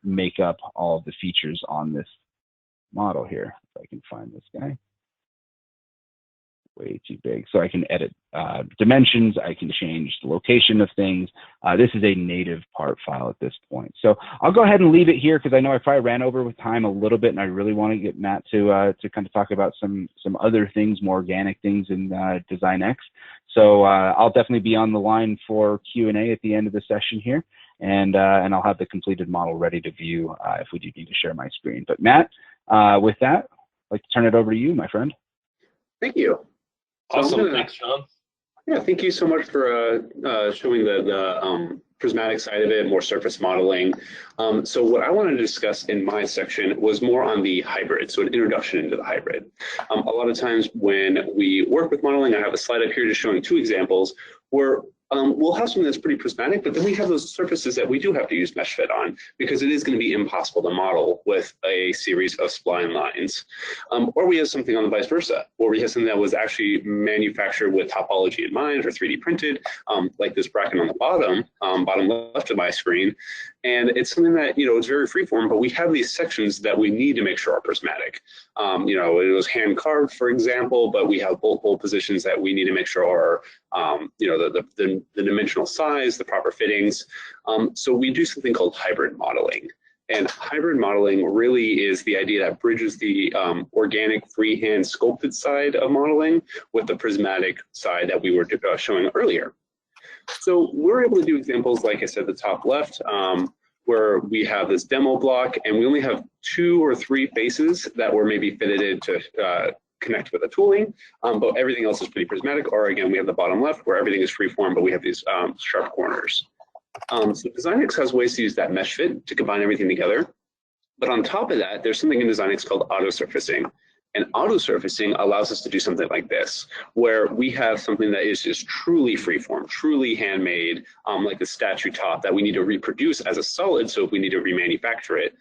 make up all of the features on this model here. If I can find this guy. Way too big. So I can edit dimensions, I can change the location of things. This is a native part file at this point. So I'll go ahead and leave it here because I know I probably ran over with time a little bit, and I really want to get Matt to kind of talk about some other things, more organic things in DesignX. So I'll definitely be on the line for Q&A at the end of the session here, and I'll have the completed model ready to view if we do need to share my screen. But Matt, with that, I'd like to turn it over to you, my friend. Thank you. Awesome. Thanks, Sean. Yeah, thank you so much for showing the prismatic side of it, more surface modeling. So what I wanted to discuss in my section was more on the hybrid, so an introduction into the hybrid. A lot of times when we work with modeling, I have a slide up here just showing 2 examples where we'll have something that's pretty prismatic, but then we have those surfaces that we do have to use mesh fit on because it is going to be impossible to model with a series of spline lines. Or we have something on the vice versa, or we have something that was actually manufactured with topology in mind or 3D printed, like this bracket on the bottom left of my screen. And it's something that, you know, it's very freeform, but we have these sections that we need to make sure are prismatic. You know, it was hand carved, for example, but we have bolt hole positions that we need to make sure are, you know, the dimensional size, the proper fittings. So we do something called hybrid modeling. And hybrid modeling really is the idea that bridges the organic freehand sculpted side of modeling with the prismatic side that we were showing earlier. So we're able to do examples, like I said, the top left, where we have this demo block and we only have 2 or 3 faces that were maybe fitted to connect with the tooling, but everything else is pretty prismatic. Or again, we have the bottom left where everything is freeform, but we have these sharp corners. So DesignX has ways to use that mesh fit to combine everything together. But on top of that, there's something in DesignX called auto surfacing. And auto surfacing allows us to do something like this, where we have something that is just truly freeform, truly handmade, like the statue top that we need to reproduce as a solid. So if we need to remanufacture it,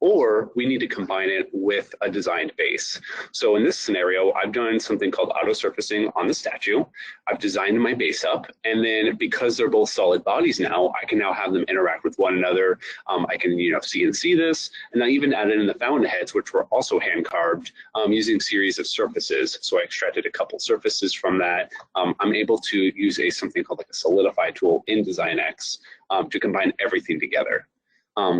or we need to combine it with a designed base. So in this scenario, I've done something called auto surfacing on the statue. I've designed my base up, and then because they're both solid bodies now, I can now have them interact with one another. I can, CNC this, and I even added in the fountainheads, which were also hand carved using series of surfaces. So I extracted a couple surfaces from that. I'm able to use something called like a solidify tool in DesignX to combine everything together.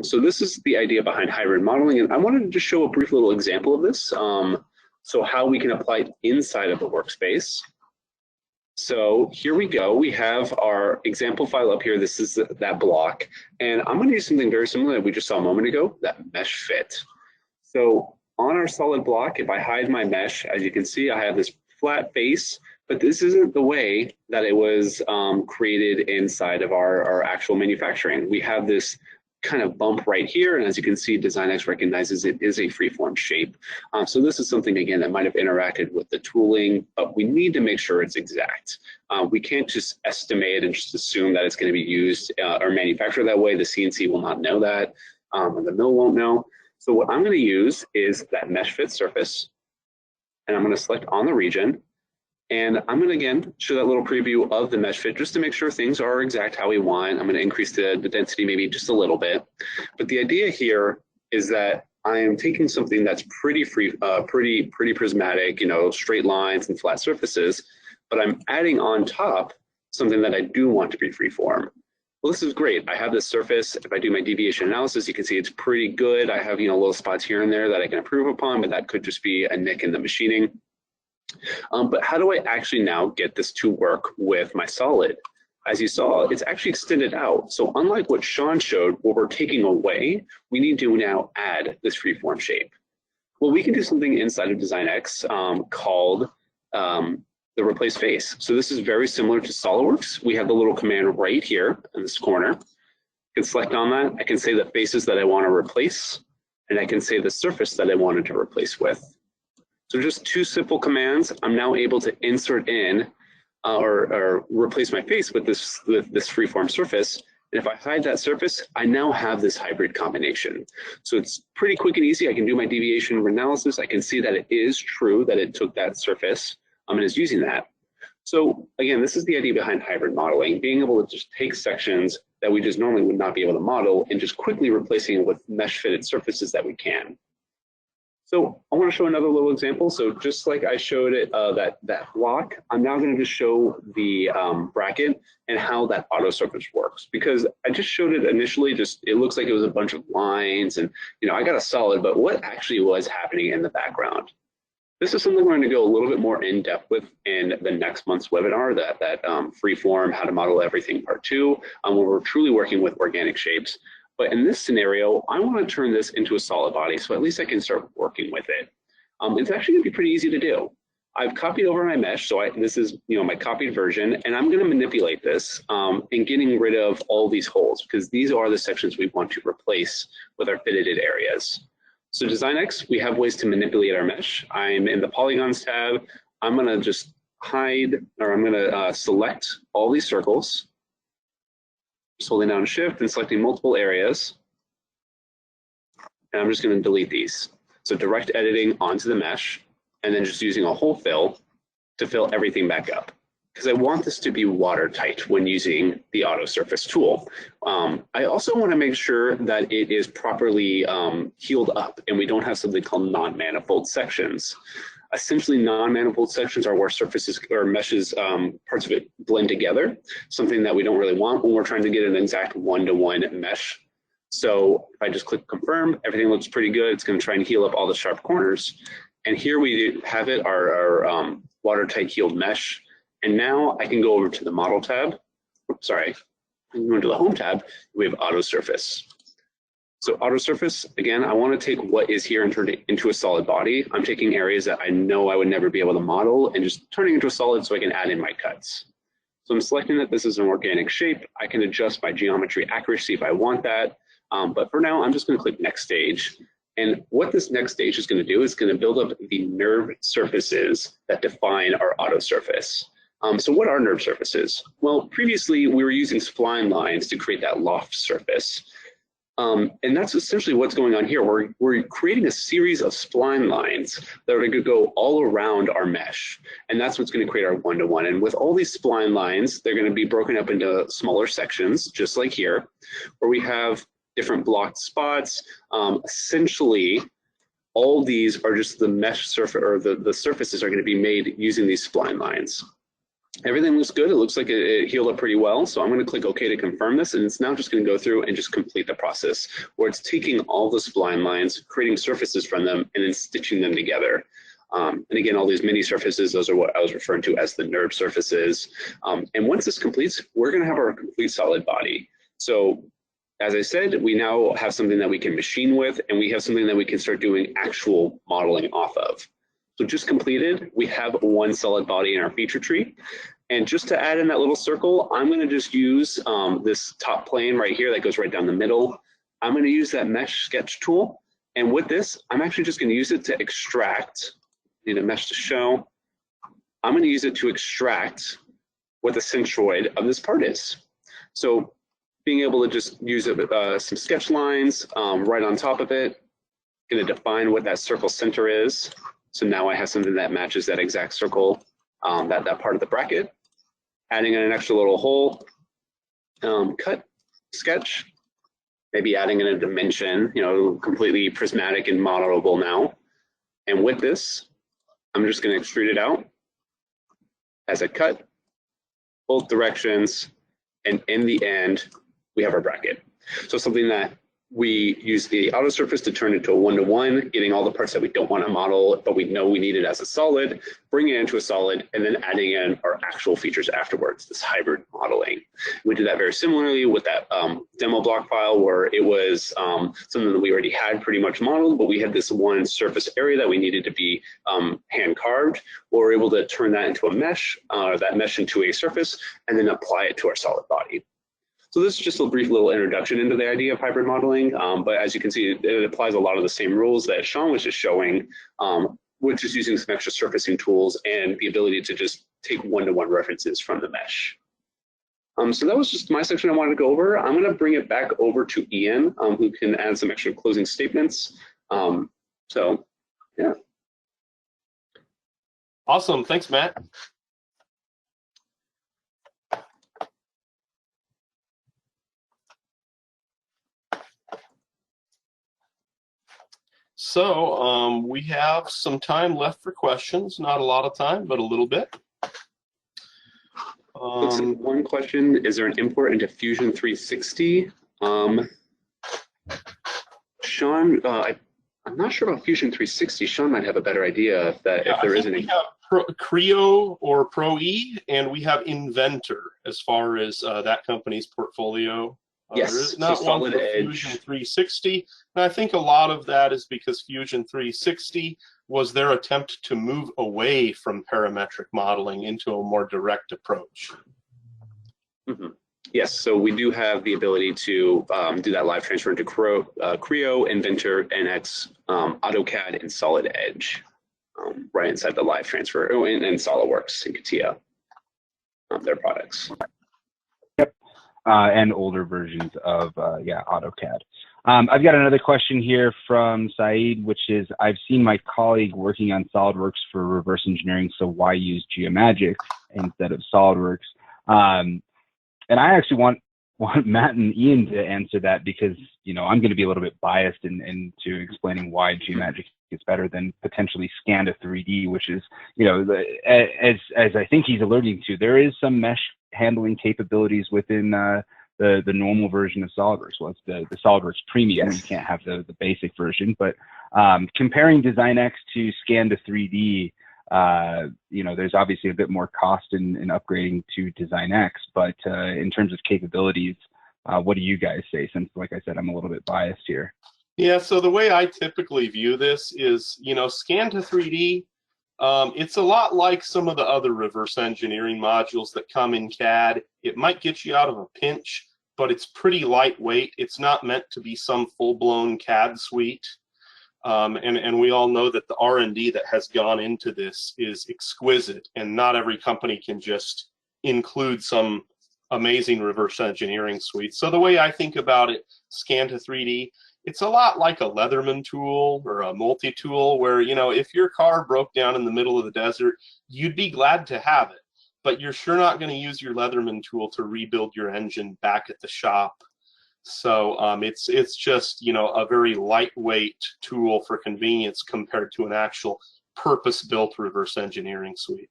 So this is the idea behind hybrid modeling, and I wanted to just show a brief little example of this. So how we can apply it inside of the workspace. So here we go. We have our example file up here. This is that block, and I'm going to use something very similar that we just saw a moment ago, that mesh fit. So on our solid block, if I hide my mesh, as you can see, I have this flat face, but this isn't the way that it was created inside of our actual manufacturing. We have this kind of bump right here, and as you can see, DesignX recognizes it is a freeform shape. So this is something, again, that might have interacted with the tooling, but we need to make sure it's exact. We can't just estimate and just assume that it's going to be used or manufactured that way. The CNC will not know that, and the mill won't know. So what I'm going to use is that mesh fit surface, and I'm going to select on the region. And I'm going to, again, show that little preview of the mesh fit just to make sure things are exact how we want. I'm going to increase the density maybe just a little bit. But the idea here is that I am taking something that's pretty prismatic, straight lines and flat surfaces, but I'm adding on top something that I do want to be freeform. Well, this is great. I have this surface. If I do my deviation analysis, you can see it's pretty good. I have, little spots here and there that I can improve upon, but that could just be a nick in the machining. But how do I actually now get this to work with my solid? As you saw, it's actually extended out. So unlike what Sean showed, what we're taking away, we need to now add this freeform shape. Well, we can do something inside of DesignX called the replace face. So this is very similar to Solidworks. We have the little command right here in this corner. I can select on that. I can say the faces that I want to replace, and I can say the surface that I wanted to replace with. So just two simple commands. I'm now able to insert in or replace my face with this freeform surface. And if I hide that surface, I now have this hybrid combination. So it's pretty quick and easy. I can do my deviation analysis. I can see that it is true that it took that surface and is using that. So again, this is the idea behind hybrid modeling, being able to just take sections that we just normally would not be able to model and just quickly replacing it with mesh fitted surfaces that we can. So I want to show another little example. So just like I showed it, that block, I'm now going to just show the bracket and how that auto surface works. Because I just showed it initially, it looks like it was a bunch of lines and I got a solid, but what actually was happening in the background? This is something we're going to go a little bit more in depth with in the next month's webinar, that freeform, how to model everything part 2, where we're truly working with organic shapes. But in this scenario, I want to turn this into a solid body, so at least I can start working with it. It's actually going to be pretty easy to do. I've copied over my mesh, so this is my copied version, and I'm going to manipulate this in getting rid of all these holes, because these are the sections we want to replace with our fitted areas. So DesignX, we have ways to manipulate our mesh. I'm in the polygons tab. I'm going to just hide, or I'm going to select all these circles. Just holding down Shift and selecting multiple areas. And I'm just going to delete these. So direct editing onto the mesh, and then just using a hole fill to fill everything back up. Because I want this to be watertight when using the auto surface tool. I also want to make sure that it is properly healed up and we don't have something called non-manifold sections. Essentially, non-manifold sections are where surfaces or meshes, parts of it blend together, something that we don't really want when we're trying to get an exact one-to-one mesh. So if I just click confirm, everything looks pretty good. It's going to try and heal up all the sharp corners. And here we have it, our watertight healed mesh. And now I can go over to the model tab. Oops, sorry, I can go into the home tab. We have auto surface. So auto surface, again, I want to take what is here and turn it into a solid body. I'm taking areas that I know I would never be able to model and just turning into a solid so I can add in my cuts. So I'm selecting that this is an organic shape. I can adjust my geometry accuracy if I want that. But for now, I'm just going to click next stage. And what this next stage is going to do is going to build up the nerve surfaces that define our auto surface. So what are nerve surfaces? Well, previously we were using spline lines to create that loft surface. And that's essentially what's going on here. We're creating a series of spline lines that are going to go all around our mesh. And that's what's going to create our one-to-one. And with all these spline lines, they're going to be broken up into smaller sections, just like here, where we have different blocked spots. Essentially, all these are just the mesh surface, or the surfaces are going to be made using these spline lines. Everything looks good. It looks like it healed up pretty well. So I'm going to click OK to confirm this. And it's now just going to go through and just complete the process where it's taking all the spline lines, creating surfaces from them, and then stitching them together. And again, all these mini surfaces, those are what I was referring to as the nerve surfaces. And once this completes, we're going to have our complete solid body. So as I said, we now have something that we can machine with, and we have something that we can start doing actual modeling off of. So just completed, we have one solid body in our feature tree. And just to add in that little circle, I'm going to just use this top plane right here that goes right down the middle. I'm going to use that mesh sketch tool. And with this, I'm actually just going to use it to extract, need a mesh to show. I'm going to use it to extract what the centroid of this part is. So being able to just use it with some sketch lines right on top of it, going to define what that circle center is. So now I have something that matches that exact circle, that part of the bracket. Adding in an extra little hole, cut, sketch, maybe adding in a dimension, completely prismatic and modelable now. And with this, I'm just going to extrude it out as a cut, both directions, and in the end, we have our bracket. So something that we use the auto surface to turn into a one-to-one, getting all the parts that we don't want to model, but we know we need it as a solid, bringing it into a solid, and then adding in our actual features afterwards, this hybrid modeling. We did that very similarly with that demo block file where it was something that we already had pretty much modeled, but we had this one surface area that we needed to be hand carved. We're able to turn that into a mesh, that mesh into a surface, and then apply it to our solid body. So this is just a brief little introduction into the idea of hybrid modeling, but as you can see, it applies a lot of the same rules that Sean was just showing, which is using some extra surfacing tools and the ability to just take one-to-one references from the mesh. So that was just my section I wanted to go over. I'm going to bring it back over to Ian, who can add some extra closing statements. So, yeah. Awesome. Thanks, Matt. So we have some time left for questions. Not a lot of time, but a little bit. One question, is there an import into Fusion 360? Sean, I'm not sure about Fusion 360. Sean might have a better idea if there is any. We have Creo or Pro-E, and we have Inventor as far as that company's portfolio. Yes, there is not so one for Solid Edge. Fusion 360, and I think a lot of that is because Fusion 360 was their attempt to move away from parametric modeling into a more direct approach. Mm-hmm. Yes, so we do have the ability to do that live transfer into Creo, Inventor, NX, AutoCAD, and Solid Edge, right inside the live transfer, and Solidworks and CATIA, their products. And older versions of AutoCAD. I've got another question here from Saeed, which is, I've seen my colleague working on SolidWorks for reverse engineering, so why use Geomagic instead of SolidWorks? And I actually want Matt and Ian to answer that because, I'm going to be a little bit biased into explaining why Geomagic is better than potentially Scan to 3D, which is, as I think he's alluding to, there is some mesh handling capabilities within the normal version of SolidWorks. Well, it's the SolidWorks Premium. Yes. You can't have the basic version, but comparing DesignX to Scan to 3D, there's obviously a bit more cost in upgrading to DesignX, but in terms of capabilities, What do you guys say? Since, like I said, I'm a little bit biased here. Yeah, so the way I typically view this is, scan to 3D, it's a lot like some of the other reverse engineering modules that come in CAD. It might get you out of a pinch, but it's pretty lightweight. It's not meant to be some full-blown CAD suite. And we all know that the R&D that has gone into this is exquisite, and not every company can just include some amazing reverse engineering suite. So the way I think about it, scan to 3D, it's a lot like a Leatherman tool or a multi-tool where, if your car broke down in the middle of the desert, you'd be glad to have it, but you're sure not going to use your Leatherman tool to rebuild your engine back at the shop. So it's just, a very lightweight tool for convenience compared to an actual purpose-built reverse engineering suite.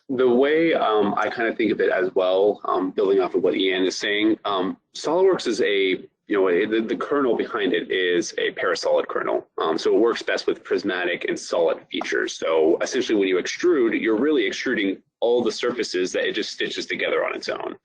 The way I kind of think of it as well, building off of what Ian is saying, SolidWorks is the kernel behind it is a parasolid kernel. So it works best with prismatic and solid features. So essentially when you extrude, you're really extruding all the surfaces that it just stitches together on its own.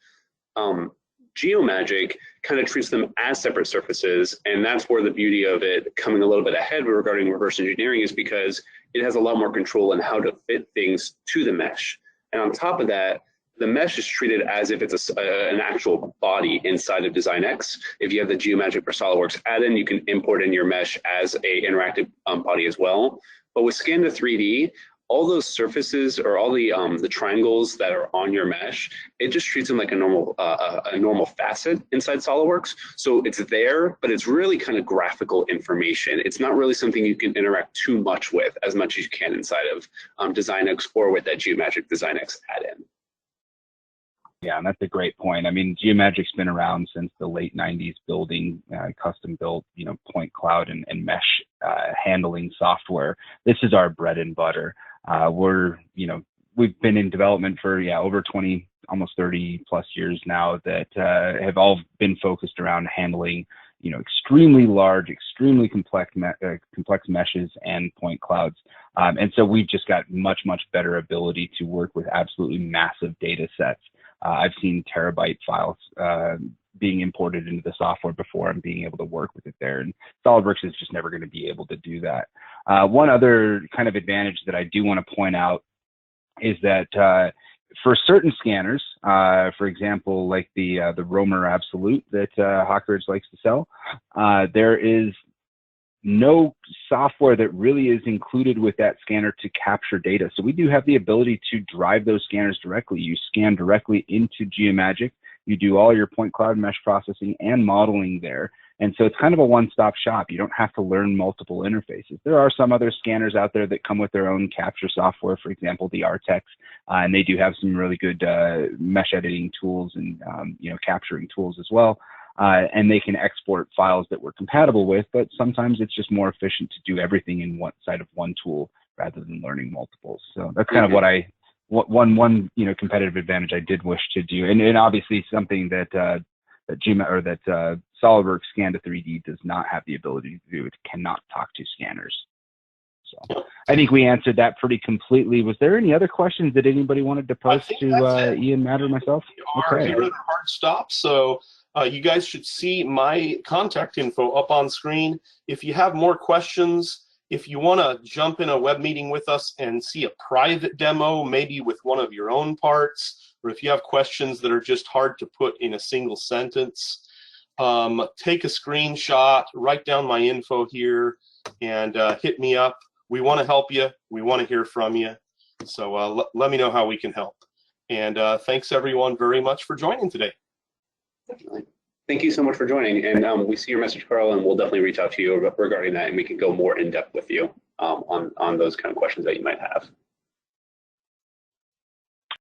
GeoMagic kind of treats them as separate surfaces, and that's where the beauty of it coming a little bit ahead regarding reverse engineering is because it has a lot more control in how to fit things to the mesh. And on top of that, the mesh is treated as if it's an actual body inside of DesignX. If you have the GeoMagic for SolidWorks add-in, you can import in your mesh as a interactive body as well. But with Scan to 3D, all those surfaces or all the triangles that are on your mesh, it just treats them like a normal facet inside SolidWorks. So it's there, but it's really kind of graphical information. It's not really something you can interact too much with as much as you can inside of DesignX or with that GeoMagic DesignX add-in. Yeah, and that's a great point. I mean, GeoMagic's been around since the late 90s, building custom-built, point cloud and mesh handling software. This is our bread and butter. We've been in development for over 20, almost 30 plus years now that have all been focused around handling, extremely large, extremely complex meshes and point clouds. And so we've just got much, much better ability to work with absolutely massive data sets. I've seen terabyte files being imported into the software before and being able to work with it there. And SolidWorks is just never going to be able to do that. One other kind of advantage that I do want to point out is that for certain scanners, for example, like the Romer Absolute that Hawkridge likes to sell, there is no software that really is included with that scanner to capture data. So we do have the ability to drive those scanners directly. You scan directly into GeoMagic. You do all your point cloud mesh processing and modeling there. And so it's kind of a one-stop shop. You don't have to learn multiple interfaces. There are some other scanners out there that come with their own capture software, for example, the Artex, and they do have some really good mesh editing tools and capturing tools as well. And they can export files that we're compatible with, but sometimes it's just more efficient to do everything in one side of one tool rather than learning multiples. So that's kind of one competitive advantage I did wish to do, and obviously something that SolidWorks Scan to 3D does not have the ability to do. It cannot talk to scanners. So I think we answered that pretty completely. Was there any other questions that anybody wanted to pose to Ian, Matt, or myself? Okay. Here are the hard stops. So you guys should see my contact info up on screen. If you have more questions, if you want to jump in a web meeting with us and see a private demo, maybe with one of your own parts, or if you have questions that are just hard to put in a single sentence, take a screenshot, write down my info here, and hit me up. We want to help you. We want to hear from you. So let me know how we can help. And thanks, everyone, very much for joining today. Definitely. Thank you so much for joining. And we see your message, Carl, and we'll definitely reach out to you regarding that, and we can go more in depth with you on those kind of questions that you might have.